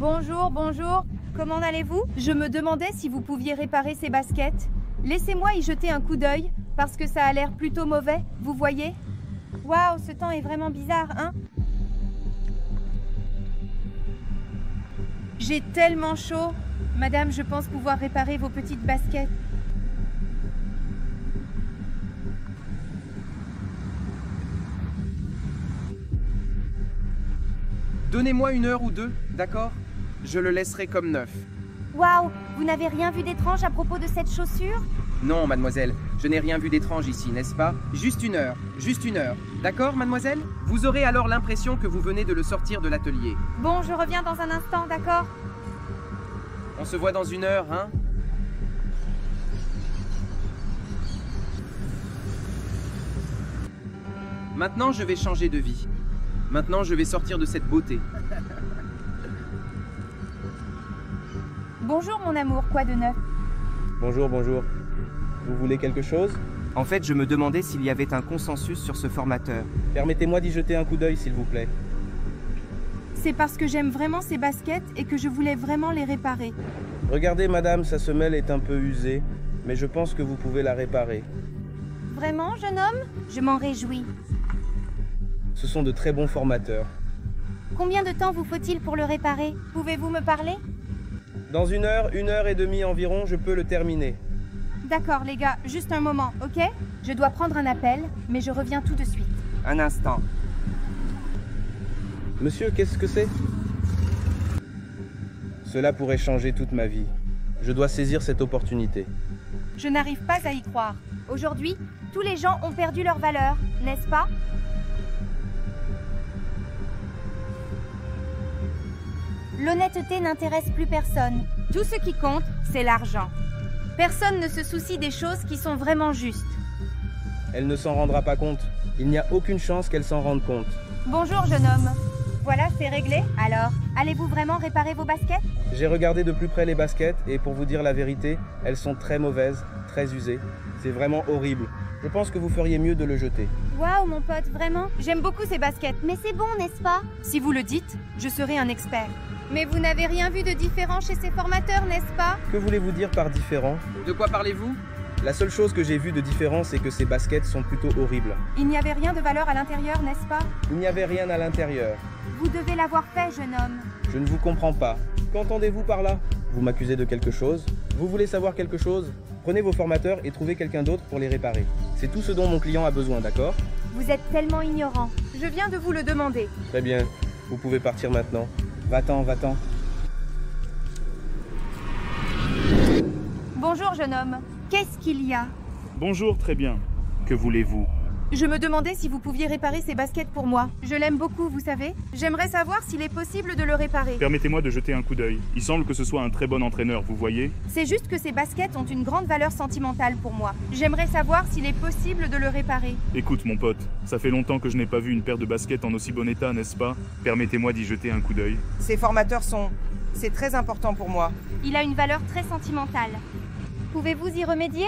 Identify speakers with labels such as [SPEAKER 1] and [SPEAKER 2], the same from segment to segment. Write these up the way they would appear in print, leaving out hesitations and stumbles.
[SPEAKER 1] Bonjour, bonjour. Comment allez-vous? Je me demandais si vous pouviez réparer ces baskets. Laissez-moi y jeter un coup d'œil, parce que ça a l'air plutôt mauvais, vous voyez? Waouh, ce temps est vraiment bizarre, hein? J'ai tellement chaud. Madame, je pense pouvoir réparer vos petites baskets.
[SPEAKER 2] Donnez-moi 1 heure ou 2, d'accord? Je le laisserai comme neuf.
[SPEAKER 1] Waouh, vous n'avez rien vu d'étrange à propos de cette chaussure?
[SPEAKER 2] Non, mademoiselle, je n'ai rien vu d'étrange ici, n'est-ce pas? Juste 1 heure, juste 1 heure. D'accord, mademoiselle? Vous aurez alors l'impression que vous venez de le sortir de l'atelier.
[SPEAKER 1] Bon, je reviens dans un instant, d'accord?
[SPEAKER 2] On se voit dans 1 heure, hein? Maintenant, je vais changer de vie. Maintenant, je vais sortir de cette beauté.
[SPEAKER 1] Bonjour mon amour, quoi de neuf?
[SPEAKER 3] Bonjour, bonjour. Vous voulez quelque chose?
[SPEAKER 2] En fait, je me demandais s'il y avait un consensus sur ce formateur.
[SPEAKER 3] Permettez-moi d'y jeter un coup d'œil, s'il vous plaît.
[SPEAKER 1] C'est parce que j'aime vraiment ces baskets et que je voulais vraiment les réparer.
[SPEAKER 3] Regardez, madame, sa semelle est un peu usée, mais je pense que vous pouvez la réparer.
[SPEAKER 1] Vraiment, jeune homme? Je m'en réjouis.
[SPEAKER 3] Ce sont de très bons formateurs.
[SPEAKER 1] Combien de temps vous faut-il pour le réparer? Pouvez-vous me parler?
[SPEAKER 3] Dans 1 heure, 1 heure et demie environ, je peux le terminer.
[SPEAKER 1] D'accord les gars, juste un moment, ok? Je dois prendre un appel, mais je reviens tout de suite.
[SPEAKER 2] Un instant.
[SPEAKER 3] Monsieur, qu'est-ce que c'est? Cela pourrait changer toute ma vie. Je dois saisir cette opportunité.
[SPEAKER 1] Je n'arrive pas à y croire. Aujourd'hui, tous les gens ont perdu leur valeur, n'est-ce pas? L'honnêteté n'intéresse plus personne. Tout ce qui compte, c'est l'argent. Personne ne se soucie des choses qui sont vraiment justes.
[SPEAKER 3] Elle ne s'en rendra pas compte. Il n'y a aucune chance qu'elle s'en rende compte.
[SPEAKER 1] Bonjour, jeune homme. Voilà, c'est réglé. Alors, allez-vous vraiment réparer vos baskets?
[SPEAKER 3] J'ai regardé de plus près les baskets et pour vous dire la vérité, elles sont très mauvaises, très usées. C'est vraiment horrible. Je pense que vous feriez mieux de le jeter.
[SPEAKER 1] Waouh, mon pote, vraiment? J'aime beaucoup ces baskets, mais c'est bon, n'est-ce pas? Si vous le dites, je serai un expert. Mais vous n'avez rien vu de différent chez ces formateurs, n'est-ce pas?
[SPEAKER 3] Que voulez-vous dire par différent?
[SPEAKER 2] De quoi parlez-vous?
[SPEAKER 3] La seule chose que j'ai vue de différent, c'est que ces baskets sont plutôt horribles.
[SPEAKER 1] Il n'y avait rien de valeur à l'intérieur, n'est-ce pas?
[SPEAKER 3] Il n'y avait rien à l'intérieur.
[SPEAKER 1] Vous devez l'avoir fait, jeune homme.
[SPEAKER 3] Je ne vous comprends pas. Qu'entendez-vous par là? Vous m'accusez de quelque chose? Vous voulez savoir quelque chose? Prenez vos formateurs et trouvez quelqu'un d'autre pour les réparer. C'est tout ce dont mon client a besoin, d'accord?
[SPEAKER 1] Vous êtes tellement ignorant. Je viens de vous le demander.
[SPEAKER 3] Très bien. Vous pouvez partir maintenant. Va-t'en, va-t'en.
[SPEAKER 1] Bonjour, jeune homme. Qu'est-ce qu'il y a?
[SPEAKER 4] Bonjour, très bien. Que voulez-vous?
[SPEAKER 1] Je me demandais si vous pouviez réparer ces baskets pour moi. Je l'aime beaucoup, vous savez. J'aimerais savoir s'il est possible de le réparer.
[SPEAKER 4] Permettez-moi de jeter un coup d'œil. Il semble que ce soit un très bon entraîneur, vous voyez?
[SPEAKER 1] C'est juste que ces baskets ont une grande valeur sentimentale pour moi. J'aimerais savoir s'il est possible de le réparer.
[SPEAKER 4] Écoute, mon pote, ça fait longtemps que je n'ai pas vu une paire de baskets en aussi bon état, n'est-ce pas? Permettez-moi d'y jeter un coup d'œil.
[SPEAKER 2] Ces formateurs sont... C'est très important pour moi.
[SPEAKER 1] Il a une valeur très sentimentale. Pouvez-vous y remédier?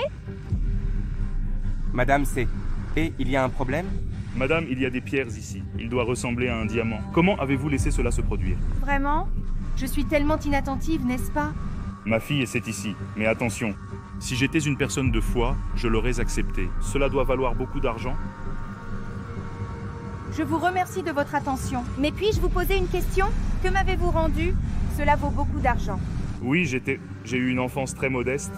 [SPEAKER 2] Madame, c'est... Et il y a un problème?
[SPEAKER 4] Madame, il y a des pierres ici. Il doit ressembler à un diamant. Comment avez-vous laissé cela se produire?
[SPEAKER 1] Vraiment? Je suis tellement inattentive, n'est-ce pas?
[SPEAKER 4] Ma fille, c'est ici. Mais attention, si j'étais une personne de foi, je l'aurais accepté. Cela doit valoir beaucoup d'argent?
[SPEAKER 1] Je vous remercie de votre attention. Mais puis-je vous poser une question? Que m'avez-vous rendu? Cela vaut beaucoup d'argent.
[SPEAKER 4] Oui, j'ai eu une enfance très modeste.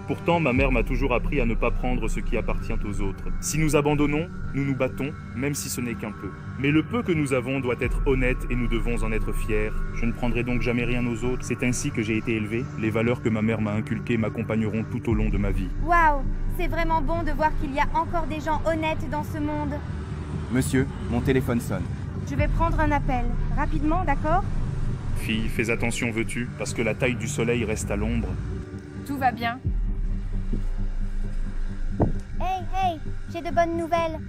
[SPEAKER 4] Pourtant, ma mère m'a toujours appris à ne pas prendre ce qui appartient aux autres. Si nous abandonnons, nous nous battons, même si ce n'est qu'un peu. Mais le peu que nous avons doit être honnête et nous devons en être fiers. Je ne prendrai donc jamais rien aux autres. C'est ainsi que j'ai été élevé. Les valeurs que ma mère m'a inculquées m'accompagneront tout au long de ma vie.
[SPEAKER 1] Waouh! C'est vraiment bon de voir qu'il y a encore des gens honnêtes dans ce monde.
[SPEAKER 2] Monsieur, mon téléphone sonne.
[SPEAKER 1] Je vais prendre un appel. Rapidement, d'accord?
[SPEAKER 4] Fille, fais attention, veux-tu, parce que la taille du soleil reste à l'ombre.
[SPEAKER 1] Tout va bien. Hey, j'ai de bonnes nouvelles.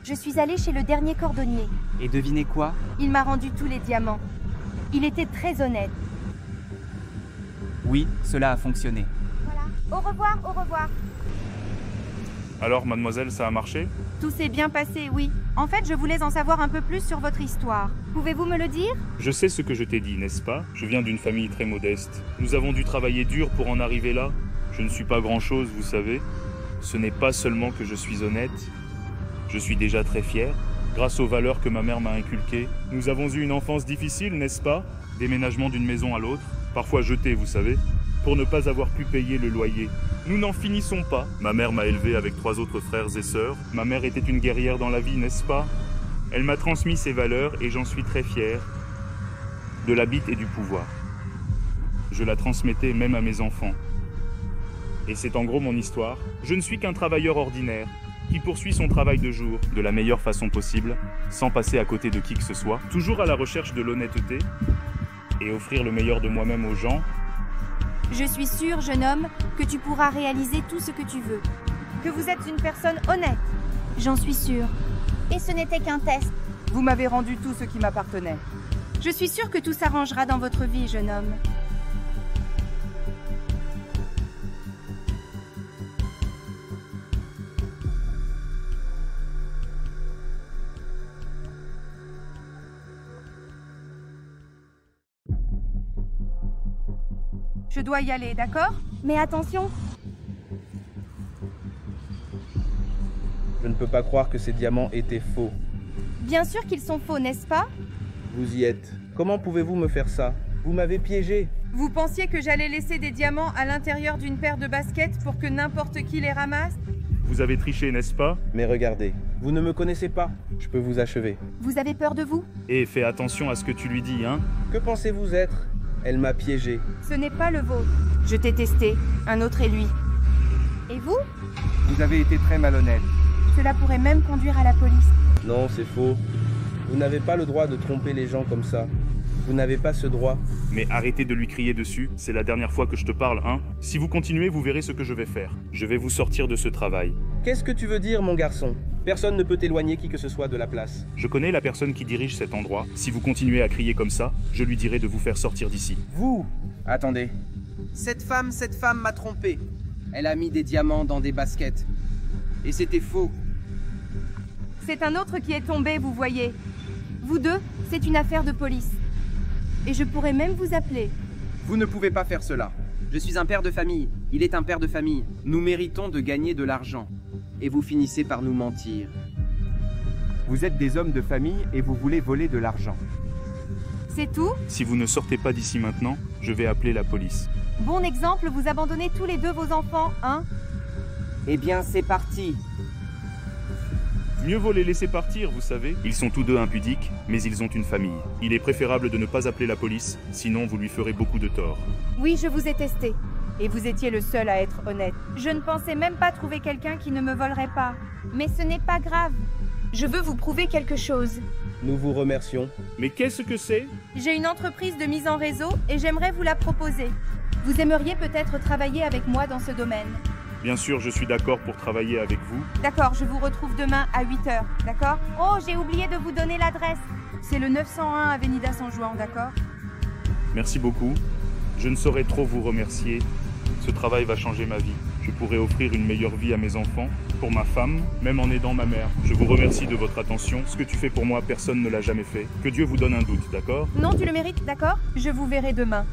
[SPEAKER 1] Je suis allée chez le dernier cordonnier.
[SPEAKER 2] Et devinez quoi?
[SPEAKER 1] Il m'a rendu tous les diamants. Il était très honnête.
[SPEAKER 2] Oui, cela a fonctionné.
[SPEAKER 1] Voilà. Au revoir, au revoir.
[SPEAKER 4] Alors, mademoiselle, ça a marché?
[SPEAKER 1] Tout s'est bien passé, oui. En fait, je voulais en savoir un peu plus sur votre histoire. Pouvez-vous me le dire?
[SPEAKER 4] Je sais ce que je t'ai dit, n'est-ce pas? Je viens d'une famille très modeste. Nous avons dû travailler dur pour en arriver là. Je ne suis pas grand-chose, vous savez. Ce n'est pas seulement que je suis honnête. Je suis déjà très fier. Grâce aux valeurs que ma mère m'a inculquées. Nous avons eu une enfance difficile, n'est-ce pas? Déménagement d'une maison à l'autre. Parfois jeté, vous savez, pour ne pas avoir pu payer le loyer. Nous n'en finissons pas. Ma mère m'a élevé avec 3 autres frères et sœurs. Ma mère était une guerrière dans la vie, n'est-ce pas? Elle m'a transmis ses valeurs et j'en suis très fier. De la bite et du pouvoir. Je la transmettais même à mes enfants. Et c'est en gros mon histoire. Je ne suis qu'un travailleur ordinaire qui poursuit son travail de jour de la meilleure façon possible, sans passer à côté de qui que ce soit, toujours à la recherche de l'honnêteté et offrir le meilleur de moi-même aux gens.
[SPEAKER 1] Je suis sûre, jeune homme, que tu pourras réaliser tout ce que tu veux. Que vous êtes une personne honnête. J'en suis sûre. Et ce n'était qu'un test.
[SPEAKER 5] Vous m'avez rendu tout ce qui m'appartenait.
[SPEAKER 1] Je suis sûre que tout s'arrangera dans votre vie, jeune homme.
[SPEAKER 5] Je dois y aller, d'accord?
[SPEAKER 1] Mais attention,
[SPEAKER 3] Je ne peux pas croire que ces diamants étaient faux.
[SPEAKER 1] bien sûr qu'ils sont faux, n'est-ce pas?
[SPEAKER 3] Vous y êtes. Comment pouvez-vous me faire ça? Vous m'avez piégé.
[SPEAKER 5] Vous pensiez que j'allais laisser des diamants à l'intérieur d'une paire de baskets pour que n'importe qui les ramasse?
[SPEAKER 4] Vous avez triché, n'est-ce pas?
[SPEAKER 3] Mais regardez, vous ne me connaissez pas. Je peux vous achever.
[SPEAKER 1] Vous avez peur de vous?
[SPEAKER 4] Et fais attention à ce que tu lui dis, hein?
[SPEAKER 3] Que pensez-vous être? Elle m'a piégé.
[SPEAKER 5] Ce n'est pas le vôtre. Je t'ai testé. Un autre est lui.
[SPEAKER 1] Et vous?
[SPEAKER 2] Vous avez été très malhonnête.
[SPEAKER 1] Cela pourrait même conduire à la police.
[SPEAKER 3] Non, c'est faux. Vous n'avez pas le droit de tromper les gens comme ça. Vous n'avez pas ce droit.
[SPEAKER 4] Mais arrêtez de lui crier dessus, c'est la dernière fois que je te parle, hein? Si vous continuez, vous verrez ce que je vais faire. Je vais vous sortir de ce travail.
[SPEAKER 3] Qu'est-ce que tu veux dire, mon garçon? Personne ne peut éloigner qui que ce soit de la place.
[SPEAKER 4] Je connais la personne qui dirige cet endroit. Si vous continuez à crier comme ça, je lui dirai de vous faire sortir d'ici.
[SPEAKER 2] Vous! Attendez. Cette femme m'a trompé. Elle a mis des diamants dans des baskets. Et c'était faux.
[SPEAKER 1] C'est un autre qui est tombé, vous voyez. Vous deux, c'est une affaire de police. Et je pourrais même vous appeler.
[SPEAKER 2] Vous ne pouvez pas faire cela. Je suis un père de famille. Il est un père de famille. Nous méritons de gagner de l'argent. Et vous finissez par nous mentir.
[SPEAKER 6] Vous êtes des hommes de famille et vous voulez voler de l'argent.
[SPEAKER 1] C'est tout?
[SPEAKER 4] Si vous ne sortez pas d'ici maintenant, je vais appeler la police.
[SPEAKER 1] Bon exemple, vous abandonnez tous les deux vos enfants, hein?
[SPEAKER 2] Eh bien, c'est parti.
[SPEAKER 4] Mieux vaut les laisser partir, vous savez. Ils sont tous deux impudiques, mais ils ont une famille. Il est préférable de ne pas appeler la police, sinon vous lui ferez beaucoup de tort.
[SPEAKER 1] Oui, je vous ai testé.
[SPEAKER 5] Et vous étiez le seul à être honnête.
[SPEAKER 1] Je ne pensais même pas trouver quelqu'un qui ne me volerait pas. Mais ce n'est pas grave. Je veux vous prouver quelque chose.
[SPEAKER 3] Nous vous remercions.
[SPEAKER 4] Mais qu'est-ce que c'est?
[SPEAKER 1] J'ai une entreprise de mise en réseau et j'aimerais vous la proposer. Vous aimeriez peut-être travailler avec moi dans ce domaine.
[SPEAKER 4] Bien sûr, je suis d'accord pour travailler avec vous.
[SPEAKER 1] D'accord, je vous retrouve demain à 8h, d'accord? Oh, j'ai oublié de vous donner l'adresse.
[SPEAKER 5] C'est le 901 Avenida San Juan, d'accord?
[SPEAKER 4] Merci beaucoup. Je ne saurais trop vous remercier. Ce travail va changer ma vie. Je pourrai offrir une meilleure vie à mes enfants, pour ma femme, même en aidant ma mère. Je vous remercie de votre attention. Ce que tu fais pour moi, personne ne l'a jamais fait. Que Dieu vous donne un doute, d'accord?
[SPEAKER 1] Non, tu le mérites, d'accord?
[SPEAKER 5] Je vous verrai demain.